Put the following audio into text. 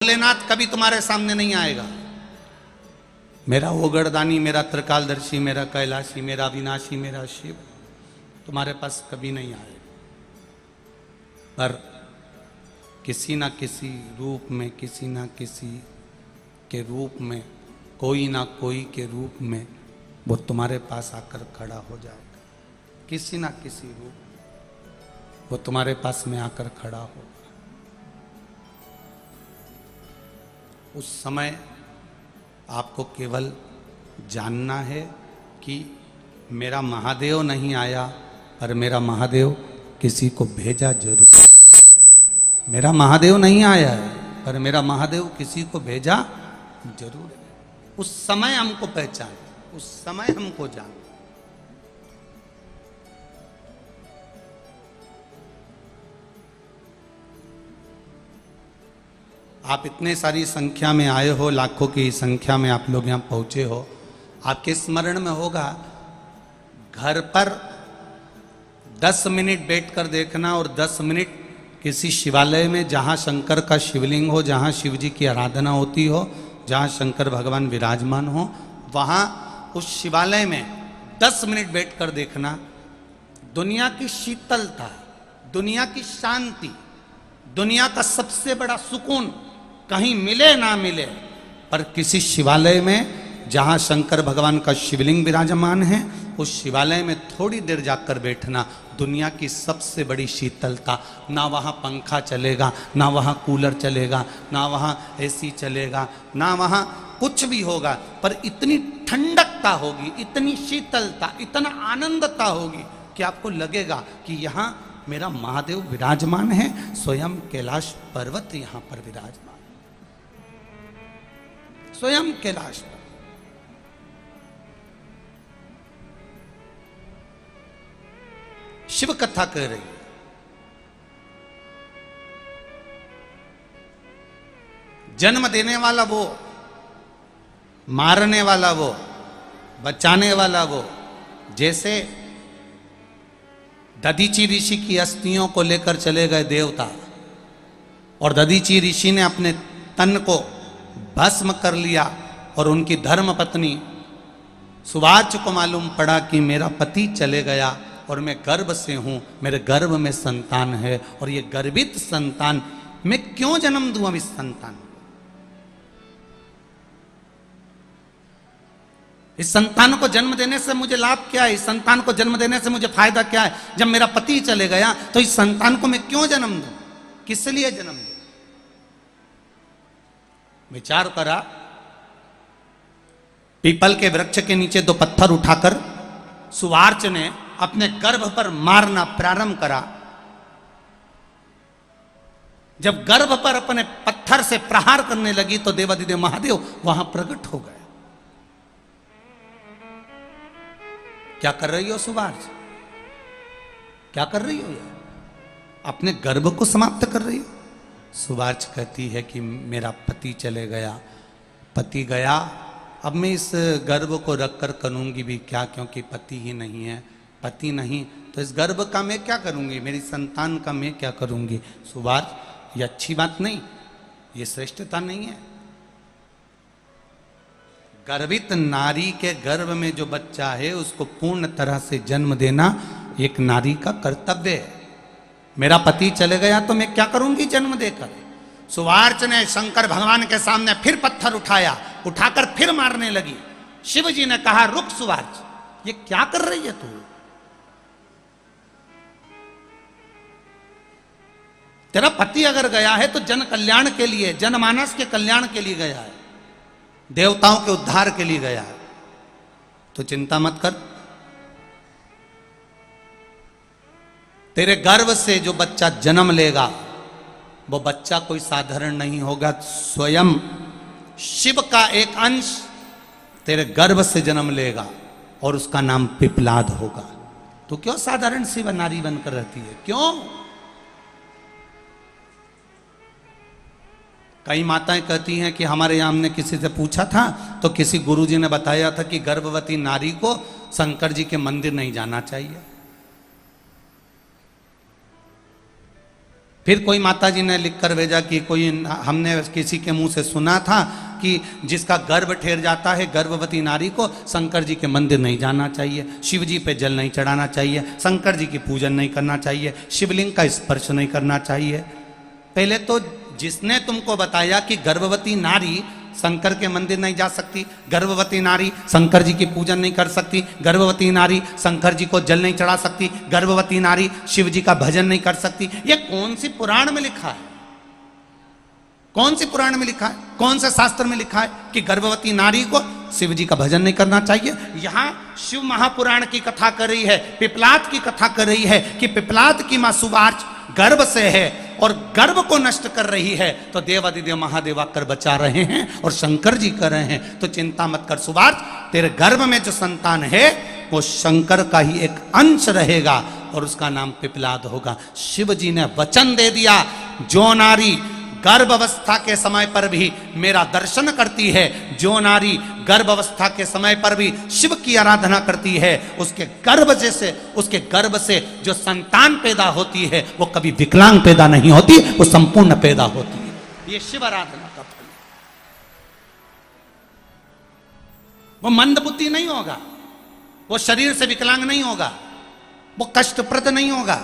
भोलेनाथ कभी तुम्हारे सामने नहीं आएगा। मेरा ओगड़दानी, मेरा त्रिकालदर्शी, मेरा कैलाशी, मेरा अविनाशी, मेरा शिव तुम्हारे पास कभी नहीं आएगा। पर किसी ना किसी रूप में, किसी ना किसी के रूप में, कोई ना कोई के रूप में वो तुम्हारे पास आकर खड़ा हो जाएगा। किसी ना किसी रूप वो तुम्हारे पास में आकर खड़ा होगा। उस समय आपको केवल जानना है कि मेरा महादेव नहीं आया, पर मेरा महादेव किसी को भेजा जरूर। मेरा महादेव नहीं आया है, पर मेरा महादेव किसी को भेजा जरूर है। उस समय हमको पहचान, उस समय हमको जान। आप इतने सारी संख्या में आए हो, लाखों की संख्या में आप लोग यहाँ पहुंचे हो। आपके स्मरण में होगा, घर पर 10 मिनट बैठकर देखना और 10 मिनट किसी शिवालय में जहाँ शंकर का शिवलिंग हो, जहाँ शिव जी की आराधना होती हो, जहाँ शंकर भगवान विराजमान हो, वहाँ उस शिवालय में 10 मिनट बैठकर देखना। दुनिया की शीतलता, दुनिया की शांति, दुनिया का सबसे बड़ा सुकून कहीं मिले ना मिले, पर किसी शिवालय में जहाँ शंकर भगवान का शिवलिंग विराजमान है, उस शिवालय में थोड़ी देर जाकर बैठना। दुनिया की सबसे बड़ी शीतलता। ना वहाँ पंखा चलेगा, ना वहाँ कूलर चलेगा, ना वहाँ एसी चलेगा, ना वहाँ कुछ भी होगा, पर इतनी ठंडकता होगी, इतनी शीतलता, इतना आनंदता होगी कि आपको लगेगा कि यहाँ मेरा महादेव विराजमान है। स्वयं कैलाश पर्वत यहाँ पर विराजमान, स्वयं कैलाश पर। शिव कथा कह रही है। जन्म देने वाला वो, मारने वाला वो, बचाने वाला वो। जैसे दधीची ऋषि की अस्थियों को लेकर चले गए देवता, और दधीची ऋषि ने अपने तन को भस्म कर लिया, और उनकी धर्म पत्नी सुवाच को मालूम पड़ा कि मेरा पति चले गया और मैं गर्भ से हूं, मेरे गर्भ में संतान है, और ये गर्भित संतान मैं क्यों जन्म दूं अब इस संतान को? इस संतान को जन्म देने से मुझे लाभ क्या है? इस संतान को जन्म देने से मुझे फायदा क्या है? जब मेरा पति चले गया तो इस संतान को मैं क्यों जन्म दूं? किस लिए जन्म दूं? विचार करा। पीपल के वृक्ष के नीचे 2 पत्थर उठाकर सुवार्च ने अपने गर्भ पर मारना प्रारंभ करा। जब गर्भ पर अपने पत्थर से प्रहार करने लगी तो देवाधिदेव महादेव वहां प्रकट हो गए। क्या कर रही हो सुवार्च? क्या कर रही हो? अपने गर्भ को समाप्त कर रही हो? सुवार्च कहती है कि मेरा पति चले गया, पति गया, अब मैं इस गर्भ को रखकर करूंगी भी क्या, क्योंकि पति ही नहीं है। पति नहीं तो इस गर्भ का मैं क्या करूंगी? मेरी संतान का मैं क्या करूंगी? सुवार्च, ये अच्छी बात नहीं, ये श्रेष्ठता नहीं है। गर्भित नारी के गर्भ में जो बच्चा है उसको पूर्ण तरह से जन्म देना एक नारी का कर्तव्य है। मेरा पति चले गया तो मैं क्या करूंगी जन्म देकर? सुवार्च ने शंकर भगवान के सामने फिर पत्थर उठाया, उठाकर फिर मारने लगी। शिव जी ने कहा, रुक सुवार्च, ये क्या कर रही है तू? तेरा पति अगर गया है तो जन कल्याण के लिए, जनमानस के कल्याण के लिए गया है, देवताओं के उद्धार के लिए गया है, तो चिंता मत कर। तेरे गर्भ से जो बच्चा जन्म लेगा वो बच्चा कोई साधारण नहीं होगा। स्वयं शिव का एक अंश तेरे गर्भ से जन्म लेगा और उसका नाम पिपलाद होगा। तो क्यों साधारण सी नारी बनकर रहती है? क्यों? कई माताएं कहती हैं कि हमारे यहाँ हमने किसी से पूछा था तो किसी गुरुजी ने बताया था कि गर्भवती नारी को शंकर जी के मंदिर नहीं जाना चाहिए। फिर कोई माता जी ने लिख कर भेजा कि कोई हमने किसी के मुंह से सुना था कि जिसका गर्भ ठेर जाता है, गर्भवती नारी को शंकर जी के मंदिर नहीं जाना चाहिए, शिव जी पे जल नहीं चढ़ाना चाहिए, शंकर जी की पूजन नहीं करना चाहिए, शिवलिंग का स्पर्श नहीं करना चाहिए। पहले तो जिसने तुमको बताया कि गर्भवती नारी शंकर के मंदिर नहीं जा सकती, गर्भवती नारी शंकर जी की पूजन नहीं कर सकती, गर्भवती नारी शंकर जी को जल नहीं चढ़ा सकती, गर्भवती नारी शिव जी का भजन नहीं कर सकती, ये कौन सी पुराण में लिखा है? कौन सी पुराण में लिखा है? कौन से शास्त्र में लिखा है कि गर्भवती नारी को शिव जी का भजन नहीं करना चाहिए? यहां शिव महापुराण की कथा कर रही है, पिपलाद की कथा कर रही है कि पिपलाद की मां सुबार्च गर्भ से है और गर्भ को नष्ट कर रही है, तो देवादिदेव महादेव आकर बचा रहे हैं और शंकर जी कर रहे हैं। तो चिंता मत कर सुबार्च, तेरे गर्भ में जो संतान है वो शंकर का ही एक अंश रहेगा और उसका नाम पिपलाद होगा। शिव जी ने वचन दे दिया, जो नारी गर्भ अवस्था के समय पर भी मेरा दर्शन करती है, जो नारी गर्भ अवस्था के समय पर भी शिव की आराधना करती है, उसके गर्भ से जो संतान पैदा होती है वो कभी विकलांग पैदा नहीं होती, वो संपूर्ण पैदा होती है। ये शिव आराधना का फल है। वो मंदबुद्धि नहीं होगा, वो शरीर से विकलांग नहीं होगा, वो कष्टप्रद नहीं होगा,